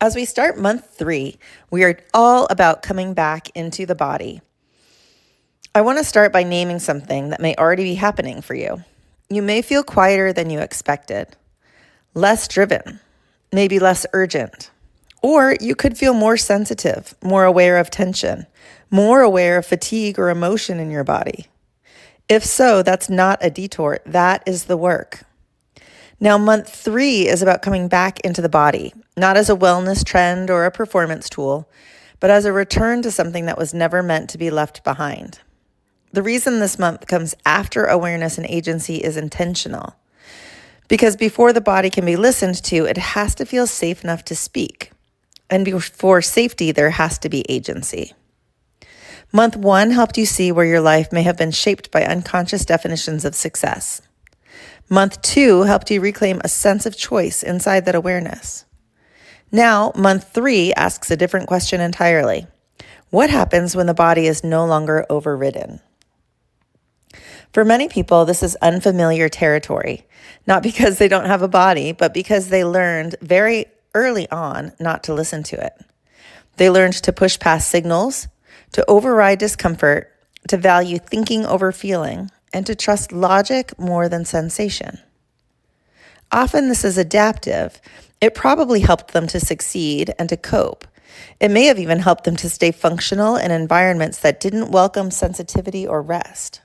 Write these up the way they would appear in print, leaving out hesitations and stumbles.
As we start month 3, we are all about coming back into the body. I want to start by naming something that may already be happening for you. You may feel quieter than you expected, less driven, maybe less urgent. Or you could feel more sensitive, more aware of tension, more aware of fatigue or emotion in your body. If so, that's not a detour, that is the work. Now, month 3 is about coming back into the body, not as a wellness trend or a performance tool, but as a return to something that was never meant to be left behind. The reason this month comes after awareness and agency is intentional. Because before the body can be listened to, it has to feel safe enough to speak. And before safety, there has to be agency. Month 1 helped you see where your life may have been shaped by unconscious definitions of success. Month 2 helped you reclaim a sense of choice inside that awareness. Now, month 3 asks a different question entirely. What happens when the body is no longer overridden? For many people, this is unfamiliar territory, not because they don't have a body, but because they learned very early on not to listen to it. They learned to push past signals, to override discomfort, to value thinking over feeling, and to trust logic more than sensation. Often this is adaptive. It probably helped them to succeed and to cope. It may have even helped them to stay functional in environments that didn't welcome sensitivity or rest.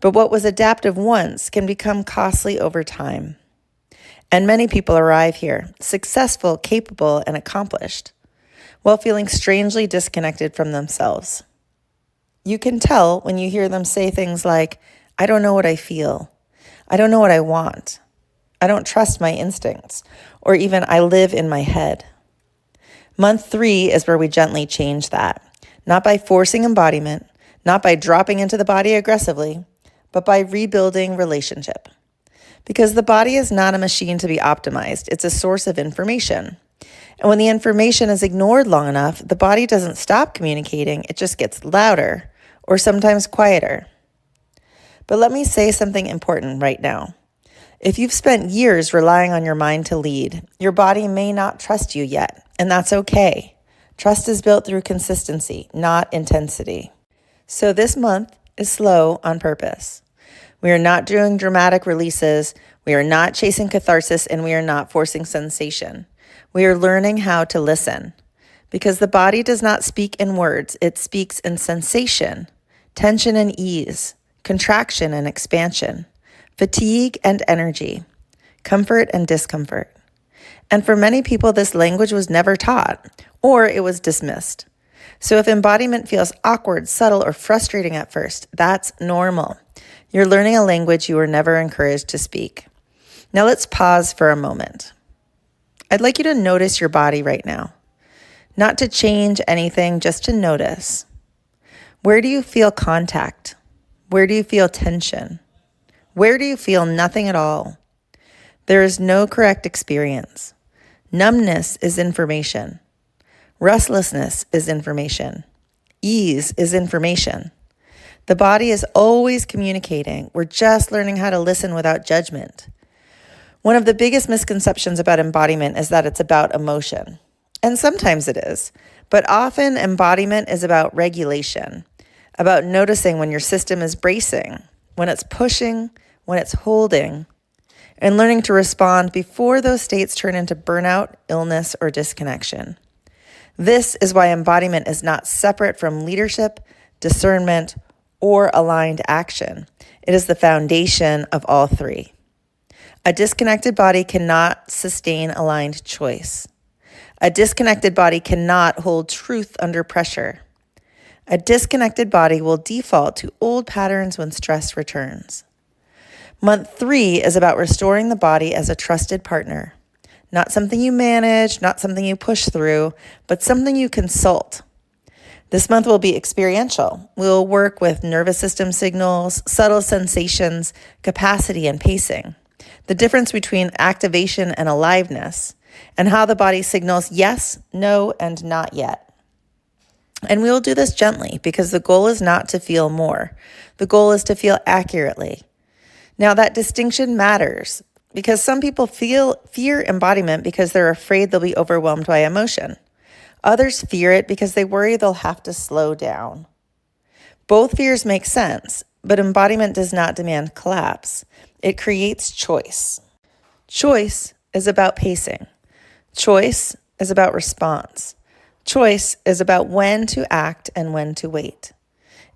But what was adaptive once can become costly over time. And many people arrive here, successful, capable, and accomplished, while feeling strangely disconnected from themselves. You can tell when you hear them say things like, I don't know what I feel. I don't know what I want. I don't trust my instincts. Or even, I live in my head. Month 3 is where we gently change that. Not by forcing embodiment, not by dropping into the body aggressively, but by rebuilding relationship. Because the body is not a machine to be optimized. It's a source of information. And when the information is ignored long enough, the body doesn't stop communicating. It just gets louder or sometimes quieter. But let me say something important right now. If you've spent years relying on your mind to lead, your body may not trust you yet, and that's okay. Trust is built through consistency, not intensity. So this month is slow on purpose. We are not doing dramatic releases, we are not chasing catharsis, and we are not forcing sensation. We are learning how to listen. Because the body does not speak in words, it speaks in sensation, tension and ease, contraction and expansion, fatigue and energy, comfort and discomfort. And for many people, this language was never taught, or it was dismissed. So if embodiment feels awkward, subtle, or frustrating at first, that's normal. You're learning a language you were never encouraged to speak. Now let's pause for a moment. I'd like you to notice your body right now. Not to change anything, just to notice. Where do you feel contact? Where do you feel tension? Where do you feel nothing at all? There is no correct experience. Numbness is information. Restlessness is information. Ease is information. The body is always communicating. We're just learning how to listen without judgment. One of the biggest misconceptions about embodiment is that it's about emotion. And sometimes it is. But often embodiment is about regulation, about noticing when your system is bracing, when it's pushing, when it's holding, and learning to respond before those states turn into burnout, illness, or disconnection. This is why embodiment is not separate from leadership, discernment, or aligned action. It is the foundation of all three. A disconnected body cannot sustain aligned choice. A disconnected body cannot hold truth under pressure. A disconnected body will default to old patterns when stress returns. Month 3 is about restoring the body as a trusted partner. Not something you manage, not something you push through, but something you consult. This month will be experiential. We'll work with nervous system signals, subtle sensations, capacity, and pacing. The difference between activation and aliveness, and how the body signals yes, no, and not yet. And we will do this gently because the goal is not to feel more. The goal is to feel accurately. Now that distinction matters. because some people fear embodiment because they're afraid they'll be overwhelmed by emotion. Others fear it because they worry they'll have to slow down. Both fears make sense, but embodiment does not demand collapse. It creates choice. Choice is about pacing. Choice is about response. Choice is about when to act and when to wait.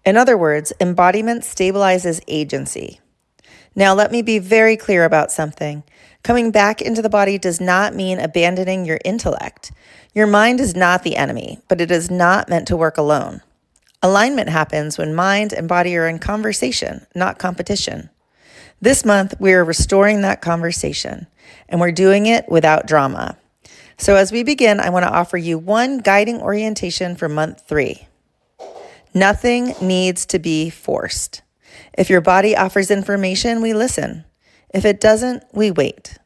In other words, embodiment stabilizes agency. Now, let me be very clear about something. Coming back into the body does not mean abandoning your intellect. Your mind is not the enemy, but it is not meant to work alone. Alignment happens when mind and body are in conversation, not competition. This month, we are restoring that conversation, and we're doing it without drama. So as we begin, I want to offer you one guiding orientation for month 3. Nothing needs to be forced. If your body offers information, we listen. If it doesn't, we wait.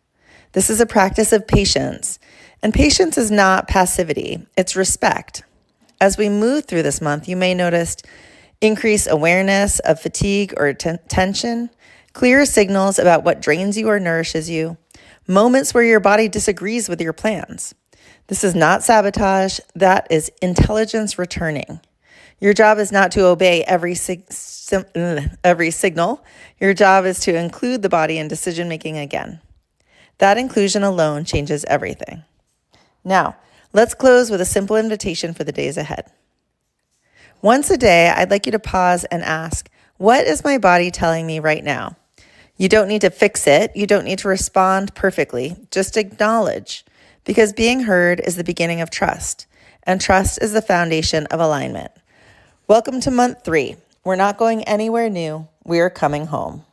This is a practice of patience, and patience is not passivity, it's respect. As we move through this month, you may notice increased awareness of fatigue or tension, clear signals about what drains you or nourishes you, moments where your body disagrees with your plans. This is not sabotage, that is intelligence returning. Your job is not to obey every signal. Your job is to include the body in decision-making again. That inclusion alone changes everything. Now, let's close with a simple invitation for the days ahead. Once a day, I'd like you to pause and ask, what is my body telling me right now? You don't need to fix it. You don't need to respond perfectly. Just acknowledge, because being heard is the beginning of trust, and trust is the foundation of alignment. Welcome to month 3. We're not going anywhere new. We are coming home.